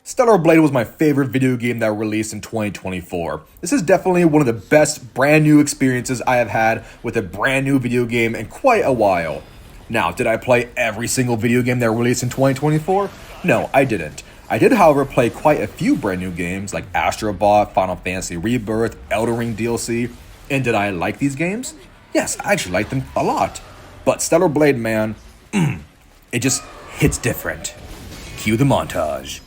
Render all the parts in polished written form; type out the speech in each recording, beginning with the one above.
Stellar Blade was my favorite video game that released in 2024. This is definitely one of the best brand new experiences I have had with a brand new video game in quite a while. Now, did I play every single video game that released in 2024? No, I didn't. I did, however, play quite a few brand new games like Astro Bot, Final Fantasy Rebirth, Elden Ring DLC. And did I like these games? Yes, I actually liked them a lot. But Stellar Blade, man, it just hits different. Cue the montage.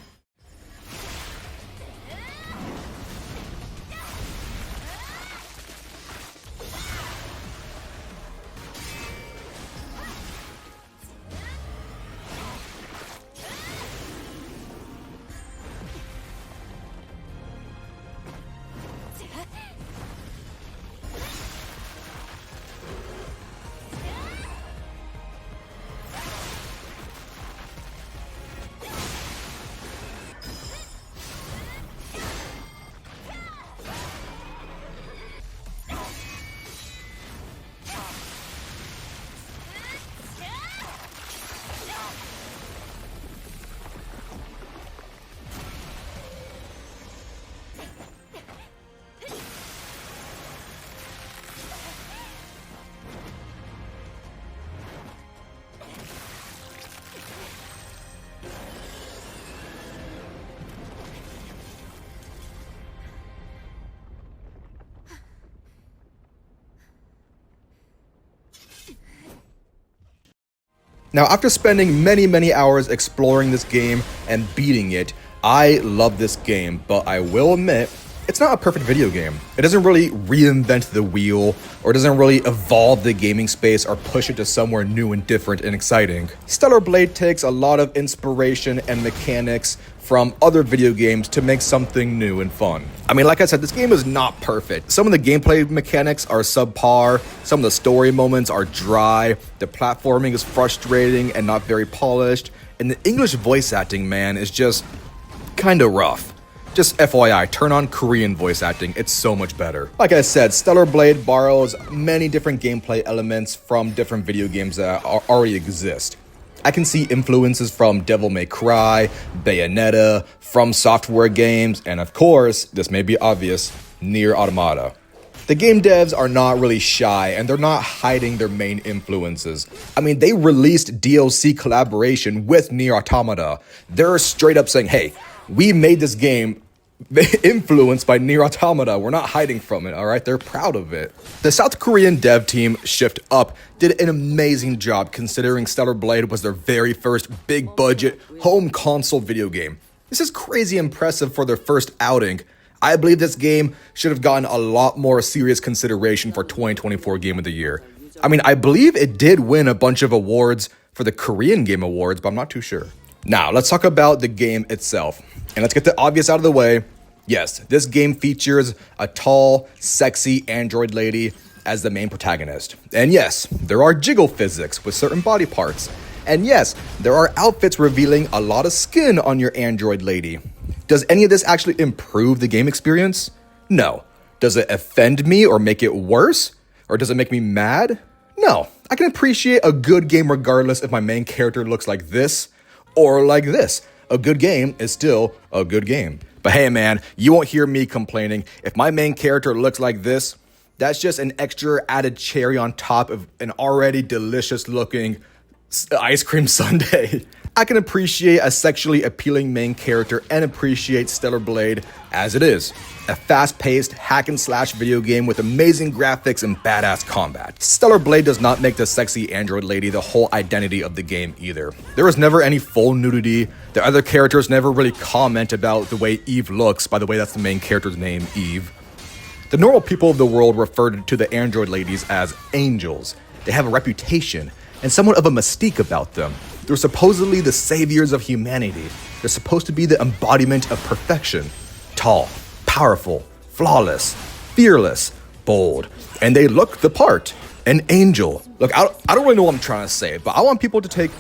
Now, after spending many hours exploring this game and beating it, I love this game, but I will admit, it's not a perfect video game. It doesn't really reinvent the wheel, or doesn't really evolve the gaming space or push it to somewhere new and different and exciting. Stellar Blade takes a lot of inspiration and mechanics from other video games to make something new and fun. I mean, like I said, this game is not perfect. Some of the gameplay mechanics are subpar, some of the story moments are dry, the platforming is frustrating and not very polished, and the English voice acting, man, is just kinda rough. Just FYI, turn on Korean voice acting, it's so much better. Like I said, Stellar Blade borrows many different gameplay elements from different video games that already exist. I can see influences from Devil May Cry, Bayonetta, From Software games, and of course, this may be obvious, Nier Automata. The game devs are not really shy, and they're not hiding their main influences. I mean, they released DLC collaboration with Nier Automata. They're straight up saying, hey, we made this game influenced by Nier Automata. We're not hiding from it, all right? They're proud of it. The South Korean dev team, Shift Up, did an amazing job considering Stellar Blade was their very first big budget home console video game. This is crazy impressive for their first outing. I believe this game should have gotten a lot more serious consideration for 2024 Game of the Year. I mean, I believe it did win a bunch of awards for the Korean Game Awards, but I'm not too sure. Now, let's talk about the game itself. And let's get the obvious out of the way. Yes, this game features a tall, sexy android lady as the main protagonist. And yes, there are jiggle physics with certain body parts. And yes, there are outfits revealing a lot of skin on your android lady. Does any of this actually improve the game experience? No. Does it offend me or make it worse? Or does it make me mad? No. I can appreciate a good game regardless if my main character looks like this or like this. A good game is still a good game. But hey man, you won't hear me complaining. If my main character looks like this, that's just an extra added cherry on top of an already delicious looking ice cream sundae. I can appreciate a sexually appealing main character and appreciate Stellar Blade as it is. A fast-paced hack-and-slash video game with amazing graphics and badass combat. Stellar Blade does not make the sexy android lady the whole identity of the game either. There was never any full nudity. The other characters never really comment about the way Eve looks. By the way, that's the main character's name, Eve. The normal people of the world referred to the android ladies as angels. They have a reputation and somewhat of a mystique about them. They're supposedly the saviors of humanity. They're supposed to be the embodiment of perfection. Tall, powerful, flawless, fearless, bold, and they look the part. An angel. Look, I don't really know what I'm trying to say, but I want people to take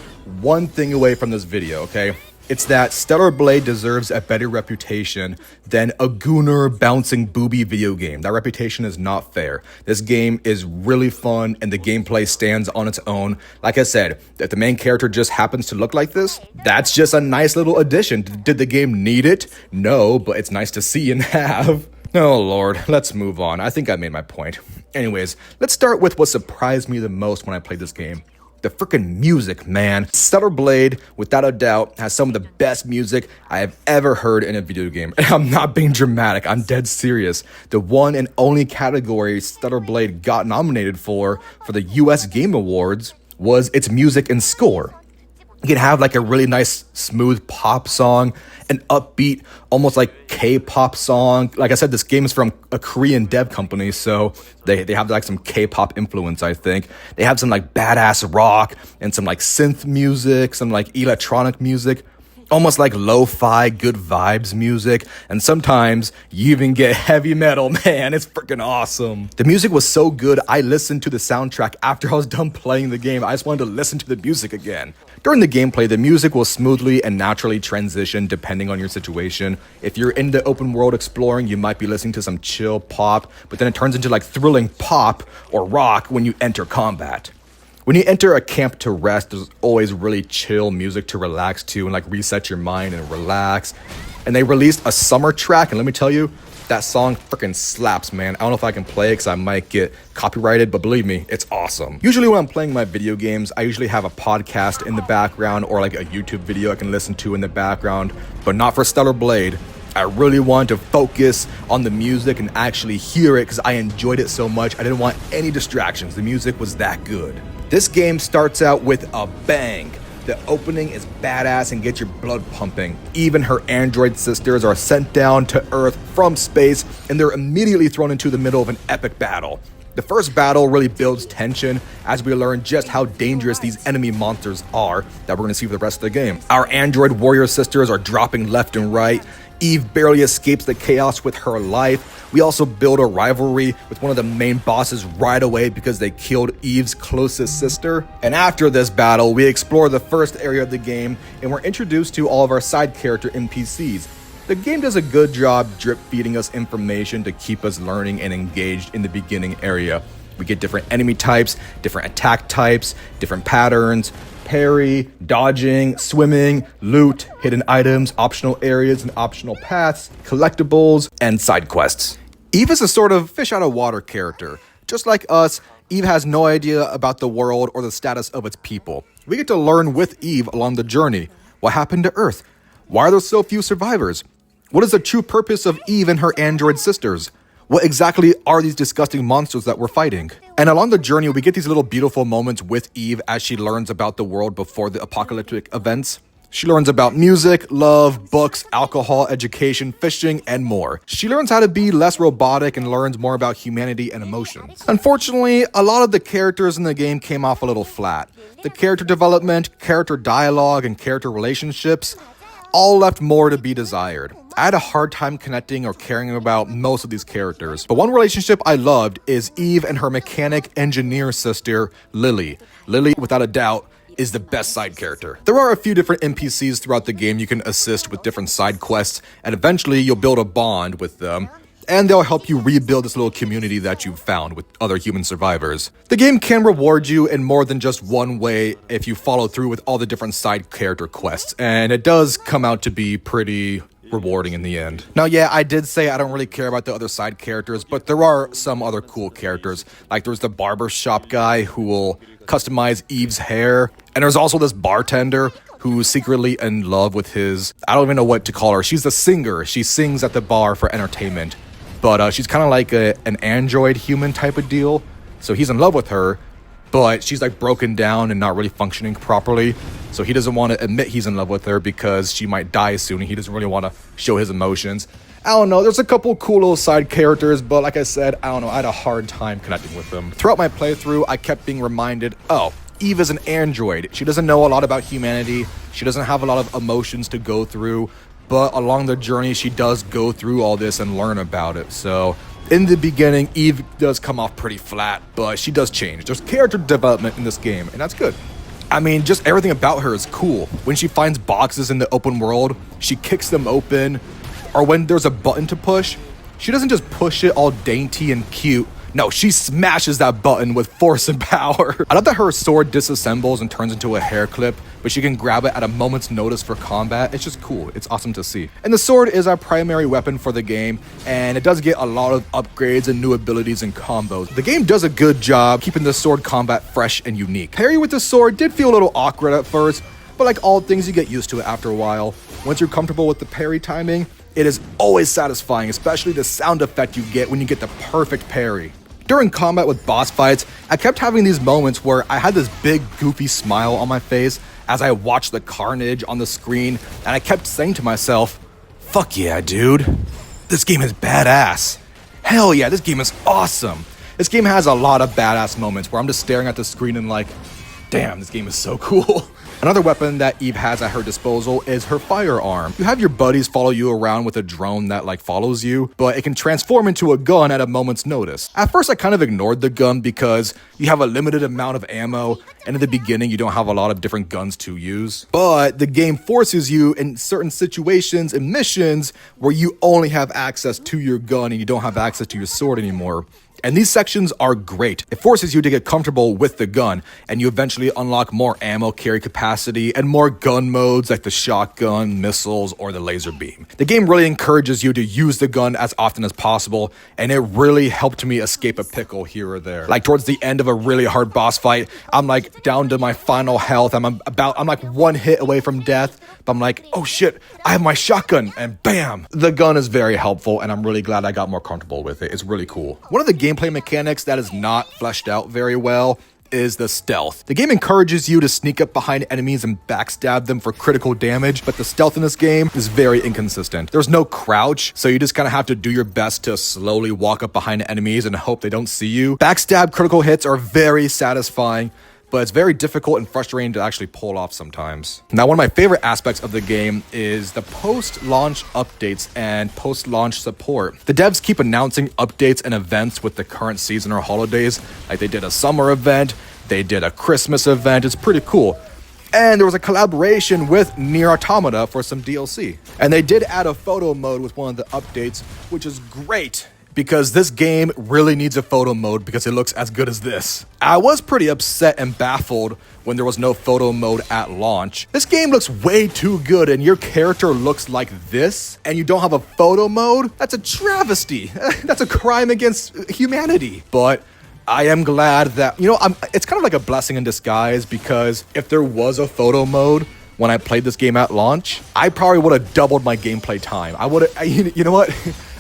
one thing away from this video, okay? It's that Stellar Blade deserves a better reputation than a gooner bouncing booby video game. That reputation is not fair. This game is really fun and the gameplay stands on its own. Like I said, if the main character just happens to look like this, that's just a nice little addition. Did the game need it? No, but it's nice to see and have. Oh lord, let's move on. I think I made my point. Anyways, let's start with what surprised me the most when I played this game. The freaking music, man. Stellar Blade, without a doubt, has some of the best music I have ever heard in a video game. And I'm not being dramatic, I'm dead serious. The one and only category Stellar Blade got nominated for the US Game Awards was its music and score. You can have like a really nice smooth pop song, an upbeat, almost like K-pop song. Like I said, this game is from a Korean dev company, so they have like some K-pop influence, I think. They have some like badass rock and some like synth music, some like electronic music. Almost like lo-fi, good vibes music, and sometimes you even get heavy metal, man, it's freaking awesome. The music was so good, I listened to the soundtrack after I was done playing the game. I just wanted to listen to the music again. During the gameplay, the music will smoothly and naturally transition depending on your situation. If you're in the open world exploring, you might be listening to some chill pop, but then it turns into like thrilling pop or rock when you enter combat. When you enter a camp to rest, there's always really chill music to relax to and like reset your mind and relax. And they released a summer track, and let me tell you, that song freaking slaps, man. I don't know if I can play it because I might get copyrighted, but believe me, it's awesome. Usually when I'm playing my video games, I usually have a podcast in the background or like a YouTube video I can listen to in the background, but not for Stellar Blade. I really wanted to focus on the music and actually hear it because I enjoyed it so much. I didn't want any distractions. The music was that good. This game starts out with a bang. The opening is badass and gets your blood pumping. Even her android sisters are sent down to Earth from space and they're immediately thrown into the middle of an epic battle. The first battle really builds tension as we learn just how dangerous these enemy monsters are that we're going to see for the rest of the game. Our android warrior sisters are dropping left and right. Eve barely escapes the chaos with her life. We also build a rivalry with one of the main bosses right away because they killed Eve's closest sister. And after this battle, we explore the first area of the game and we're introduced to all of our side character NPCs. The game does a good job drip feeding us information to keep us learning and engaged in the beginning area. We get different enemy types, different attack types, different patterns, parry, dodging, swimming, loot, hidden items, optional areas and optional paths, collectibles, and side quests. Eve is a sort of fish out of water character. Just like us, Eve has no idea about the world or the status of its people. We get to learn with Eve along the journey. What happened to Earth? Why are there so few survivors? What is the true purpose of Eve and her android sisters? What exactly are these disgusting monsters that we're fighting? And along the journey, we get these little beautiful moments with Eve as she learns about the world before the apocalyptic events. She learns about music, love, books, alcohol, education, fishing, and more. She learns how to be less robotic and learns more about humanity and emotions. Unfortunately, a lot of the characters in the game came off a little flat. The character development, character dialogue, and character relationships all left more to be desired. I had a hard time connecting or caring about most of these characters, but one relationship I loved is Eve and her mechanic engineer sister, Lily. Lily, without a doubt, is the best side character. There are a few different NPCs throughout the game you can assist with different side quests, and eventually you'll build a bond with them, and they'll help you rebuild this little community that you've found with other human survivors. The game can reward you in more than just one way if you follow through with all the different side character quests, and it does come out to be pretty rewarding in the end. Now, yeah, I did say I don't really care about the other side characters, but there are some other cool characters. Like there's the barber shop guy who will customize Eve's hair, and there's also this bartender who's secretly in love with his, I don't even know what to call her. She's a singer. She sings at the bar for entertainment. But she's kind of like an android human type of deal. So he's in love with her, but she's like broken down and not really functioning properly. So he doesn't want to admit he's in love with her because she might die soon and he doesn't really want to show his emotions. I don't know, there's a couple cool little side characters, but like I said, I don't know, I had a hard time connecting with them. Throughout my playthrough, I kept being reminded, oh, Eve is an android. She doesn't know a lot about humanity. She doesn't have a lot of emotions to go through. But along the journey, she does go through all this and learn about it. So in the beginning, Eve does come off pretty flat, but she does change. There's character development in this game, and that's good. I mean, just everything about her is cool. When she finds boxes in the open world, she kicks them open. Or when there's a button to push, she doesn't just push it all dainty and cute. No, she smashes that button with force and power. I love that her sword disassembles and turns into a hair clip, but she can grab it at a moment's notice for combat. It's just cool. It's awesome to see. And the sword is our primary weapon for the game, and it does get a lot of upgrades and new abilities and combos. The game does a good job keeping the sword combat fresh and unique. Parry with the sword did feel a little awkward at first, but like all things, you get used to it after a while. Once you're comfortable with the parry timing, it is always satisfying, especially the sound effect you get when you get the perfect parry. During combat with boss fights, I kept having these moments where I had this big goofy smile on my face as I watched the carnage on the screen, and I kept saying to myself, fuck yeah, dude. This game is badass. Hell yeah, this game is awesome. This game has a lot of badass moments where I'm just staring at the screen and like, damn, this game is so cool. Another weapon that Eve has at her disposal is her firearm. You have your buddies follow you around with a drone that like follows you, but it can transform into a gun at a moment's notice. At first I kind of ignored the gun because you have a limited amount of ammo, and in the beginning you don't have a lot of different guns to use. But the game forces you in certain situations and missions where you only have access to your gun and you don't have access to your sword anymore. And these sections are great. It forces you to get comfortable with the gun, and you eventually unlock more ammo carry capacity and more gun modes like the shotgun, missiles, or the laser beam. The game really encourages you to use the gun as often as possible, and it really helped me escape a pickle here or there. Like towards the end of a really hard boss fight, I'm like down to my final health. I'm like one hit away from death, but I'm like, oh shit, I have my shotgun, and bam! The gun is very helpful, and I'm really glad I got more comfortable with it. It's really cool. One of the gameplay mechanics that is not fleshed out very well is the stealth. The game encourages you to sneak up behind enemies and backstab them for critical damage, but the stealth in this game is very inconsistent. There's no crouch, so you just kind of have to do your best to slowly walk up behind enemies and hope they don't see you. Backstab critical hits are very satisfying, but it's very difficult and frustrating to actually pull off sometimes. Now, one of my favorite aspects of the game is the post-launch updates and post-launch support. The devs keep announcing updates and events with the current season or holidays. Like they did a summer event, they did a Christmas event. It's pretty cool. And there was a collaboration with Nier Automata for some DLC. And they did add a photo mode with one of the updates, which is great, because this game really needs a photo mode because it looks as good as this. I was pretty upset and baffled when there was no photo mode at launch. This game looks way too good and your character looks like this and you don't have a photo mode? That's a travesty. That's a crime against humanity. But I am glad that, it's kind of like a blessing in disguise, because if there was a photo mode when I played this game at launch, I probably would have doubled my gameplay time. You know what?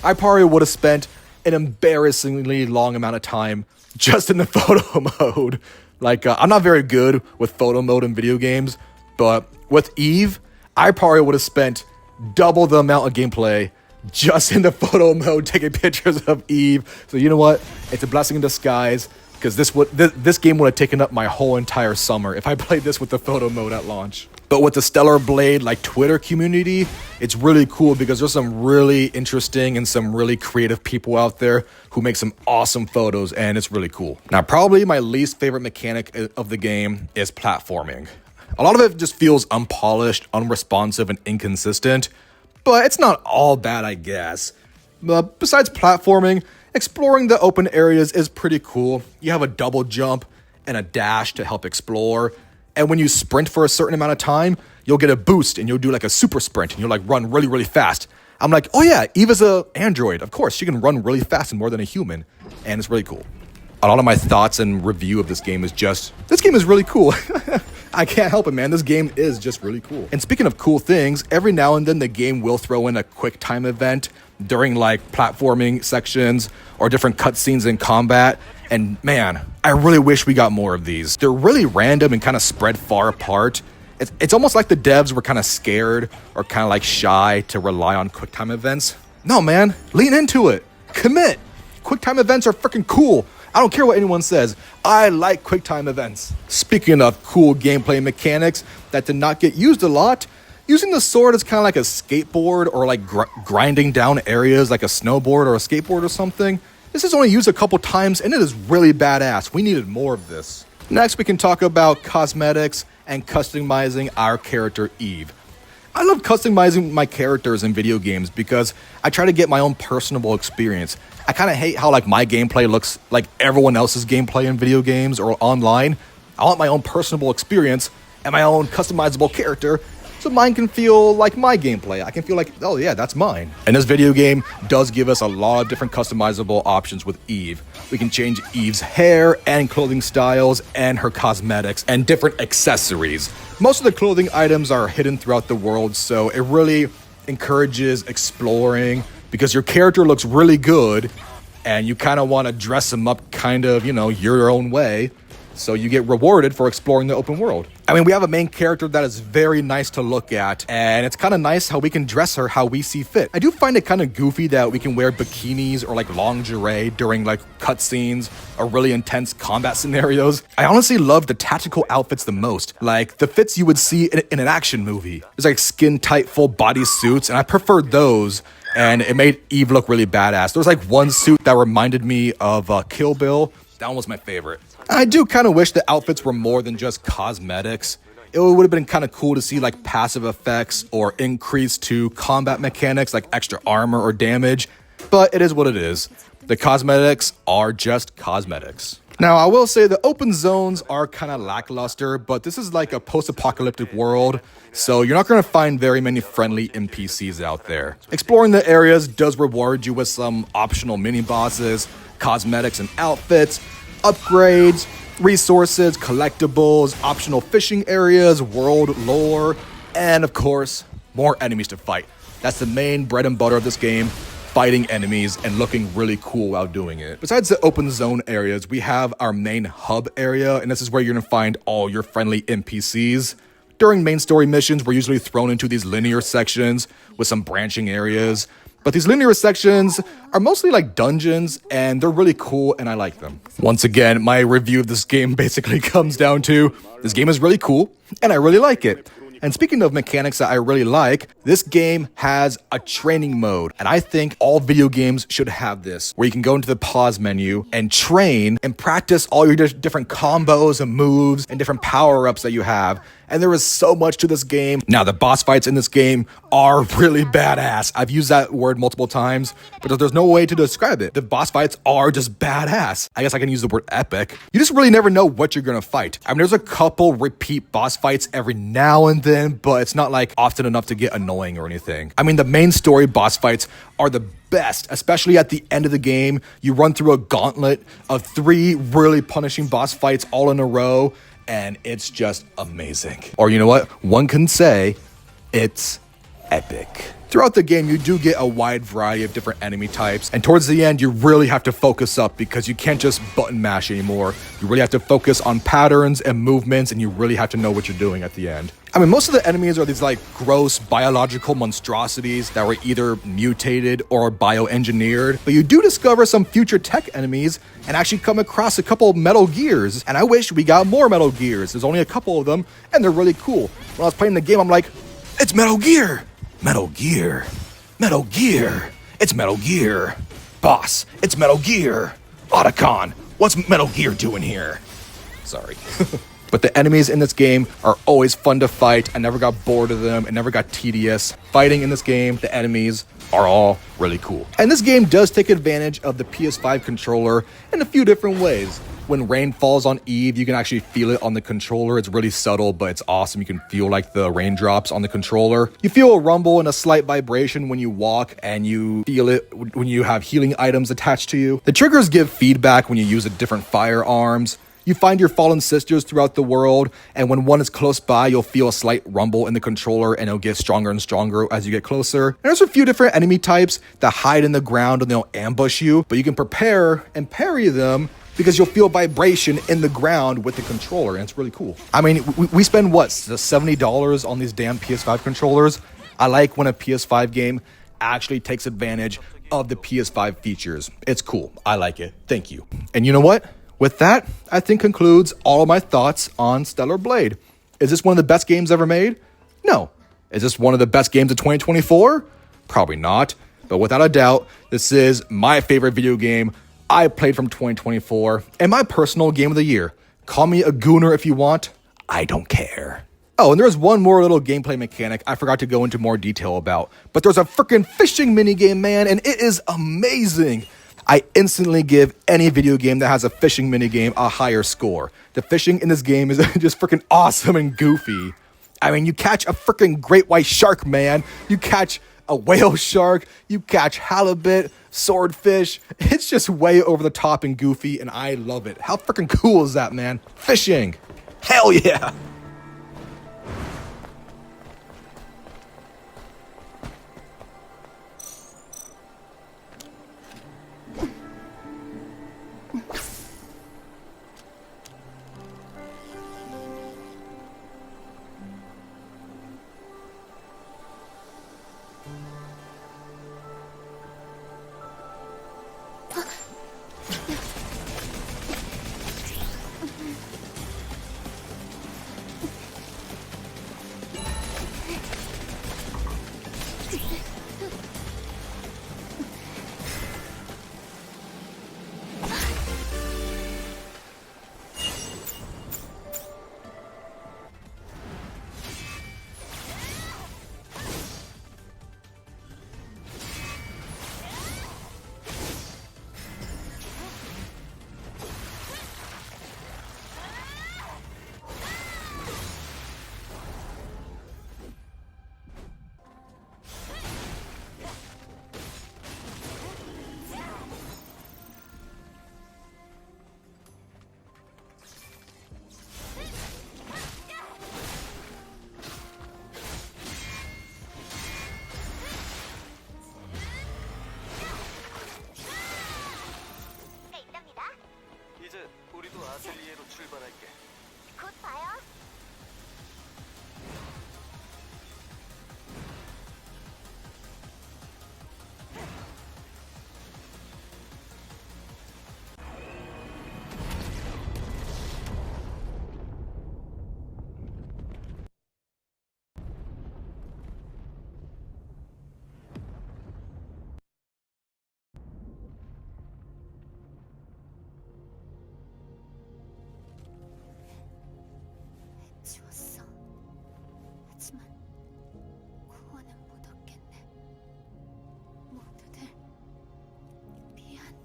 I probably would have spent an embarrassingly long amount of time just in the photo mode. Like, I'm not very good with photo mode in video games, but with Eve, I probably would have spent double the amount of gameplay just in the photo mode taking pictures of Eve. So you know what? It's a blessing in disguise, because this game would have taken up my whole entire summer if I played this with the photo mode at launch. But with the Stellar Blade Twitter community, it's really cool because there's some really interesting and some really creative people out there who make some awesome photos, and it's really cool. Now, probably my least favorite mechanic of the game is platforming. A lot of it just feels unpolished, unresponsive, and inconsistent, but it's not all bad, I guess. But besides platforming, exploring the open areas is pretty cool. You have a double jump and a dash to help explore. And when you sprint for a certain amount of time, you'll get a boost and you'll do like a super sprint and you'll run really, really fast. I'm like, oh yeah, Eva's an android. Of course, she can run really fast and more than a human. And it's really cool. A lot of my thoughts and review of this game is just, this game is really cool. I can't help it, man. This game is just really cool. And speaking of cool things, every now and then the game will throw in a quick time event during platforming sections or different cutscenes in combat. And man, I really wish we got more of these. They're really random and kind of spread far apart. It's almost like the devs were kind of scared or kind of shy to rely on QuickTime events. No, man, lean into it. Commit. QuickTime events are freaking cool. I don't care what anyone says. I like QuickTime events. Speaking of cool gameplay mechanics that did not get used a lot, using the sword is kind of like a skateboard, or grinding down areas like a snowboard or a skateboard or something. This is only used a couple times and it is really badass. We needed more of this. Next, we can talk about cosmetics and customizing our character Eve. I love customizing my characters in video games because I try to get my own personable experience. I kind of hate how like my gameplay looks like everyone else's gameplay in video games or online. I want my own personable experience and my own customizable character so mine can feel like my gameplay. I can feel like, oh yeah, that's mine. And this video game does give us a lot of different customizable options with Eve. We can change Eve's hair and clothing styles and her cosmetics and different accessories. Most of the clothing items are hidden throughout the world, so it really encourages exploring because your character looks really good and you kind of want to dress them up kind of, your own way. So you get rewarded for exploring the open world. I mean, we have a main character that is very nice to look at, and it's kind of nice how we can dress her how we see fit. I do find it kind of goofy that we can wear bikinis or like lingerie during like cutscenes or really intense combat scenarios. I honestly love the tactical outfits the most, like the fits you would see in an action movie. There's like skin-tight full body suits, and I prefer those. And it made Eve look really badass. There was like one suit that reminded me of Kill Bill. That one was my favorite. I do kind of wish the outfits were more than just cosmetics. It would have been kind of cool to see like passive effects or increase to combat mechanics like extra armor or damage, but it is what it is. The cosmetics are just cosmetics. Now, I will say the open zones are kind of lackluster, but this is like a post-apocalyptic world, so you're not going to find very many friendly NPCs out there. Exploring the areas does reward you with some optional mini-bosses, cosmetics and outfits, upgrades, resources, collectibles, optional fishing areas, world lore, and of course, more enemies to fight. That's the main bread and butter of this game, fighting enemies and looking really cool while doing it. Besides the open zone areas, we have our main hub area, and this is where you're gonna find all your friendly NPCs. During main story missions, we're usually thrown into these linear sections with some branching areas. But these linear sections are mostly like dungeons, and they're really cool, and I like them. Once again, my review of this game basically comes down to, this game is really cool, and I really like it. And speaking of mechanics that I really like, this game has a training mode. And I think all video games should have this, where you can go into the pause menu and train and practice all your different combos and moves and different power-ups that you have. And there is so much to this game. Now, the boss fights in this game are really badass. I've used that word multiple times, but there's no way to describe it. The boss fights are just badass. I guess I can use the word epic. You just really never know what you're gonna fight. I mean, there's a couple repeat boss fights every now and then, but it's not like often enough to get annoying or anything. I mean, the main story boss fights are the best, especially at the end of the game. You run through a gauntlet of 3 really punishing boss fights all in a row, and it's just amazing. Or you know what? One can say it's epic. Throughout the game, you do get a wide variety of different enemy types, and towards the end, you really have to focus up because you can't just button mash anymore. You really have to focus on patterns and movements, and you really have to know what you're doing at the end. I mean, most of the enemies are these like gross biological monstrosities that were either mutated or bioengineered, but you do discover some future tech enemies and actually come across a couple of Metal Gears, and I wish we got more Metal Gears. There's only a couple of them, and they're really cool. When I was playing the game, I'm like, it's Metal Gear! Metal Gear. Metal Gear. It's Metal Gear. Boss, it's Metal Gear. Otacon, what's Metal Gear doing here? Sorry. But the enemies in this game are always fun to fight. I never got bored of them. It never got tedious. Fighting in this game, the enemies are all really cool. And this game does take advantage of the PS5 controller in a few different ways. When rain falls on Eve, you can actually feel it on the controller. It's really subtle, but it's awesome. You can feel like the raindrops on the controller. You feel a rumble and a slight vibration when you walk, and you feel it when you have healing items attached to you. The triggers give feedback when you use different firearms. You find your fallen sisters throughout the world, and when one is close by, you'll feel a slight rumble in the controller, and it'll get stronger and stronger as you get closer. And there's a few different enemy types that hide in the ground and they'll ambush you, but you can prepare and parry them because you'll feel vibration in the ground with the controller, and it's really cool. I mean, we spend, what, $70 on these damn PS5 controllers? I like when a PS5 game actually takes advantage of the PS5 features. It's cool. I like it. Thank you. And you know what? With that, I think concludes all of my thoughts on Stellar Blade. Is this one of the best games ever made? No. Is this one of the best games of 2024? Probably not. But without a doubt, this is my favorite video game I played from 2024 and my personal game of the year. Call me a gooner if you want. I don't care. Oh, and there's one more little gameplay mechanic I forgot to go into more detail about, but there's a freaking fishing minigame, man, and it is amazing. I instantly give any video game that has a fishing minigame a higher score. The fishing in this game is just freaking awesome and goofy. I mean, you catch a freaking great white shark, man. You catch a whale shark, you catch halibut, swordfish. It's just way over the top and goofy, and I love it. How freaking cool is that, man? Fishing. Hell yeah. 이제 우리도 아틀리에로 출발할게. 곧 봐요. 지웠어. 하지만 구원은 못 얻겠네. 모두들 미안.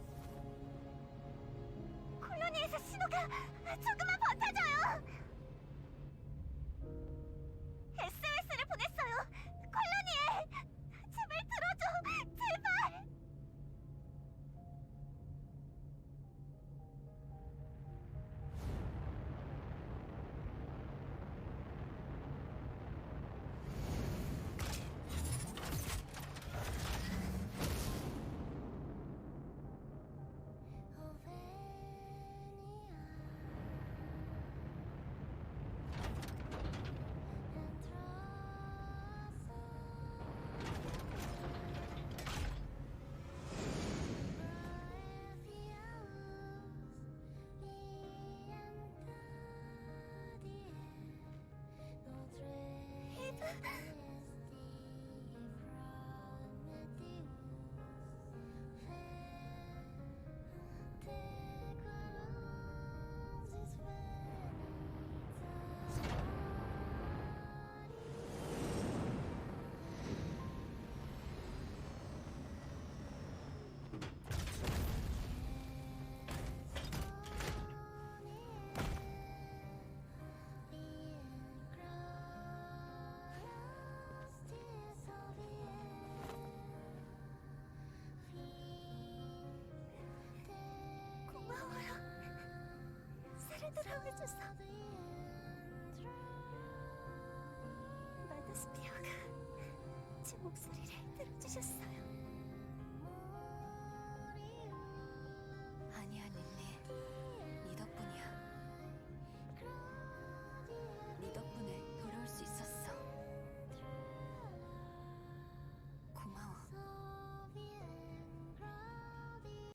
콜로니에서 신호가 조금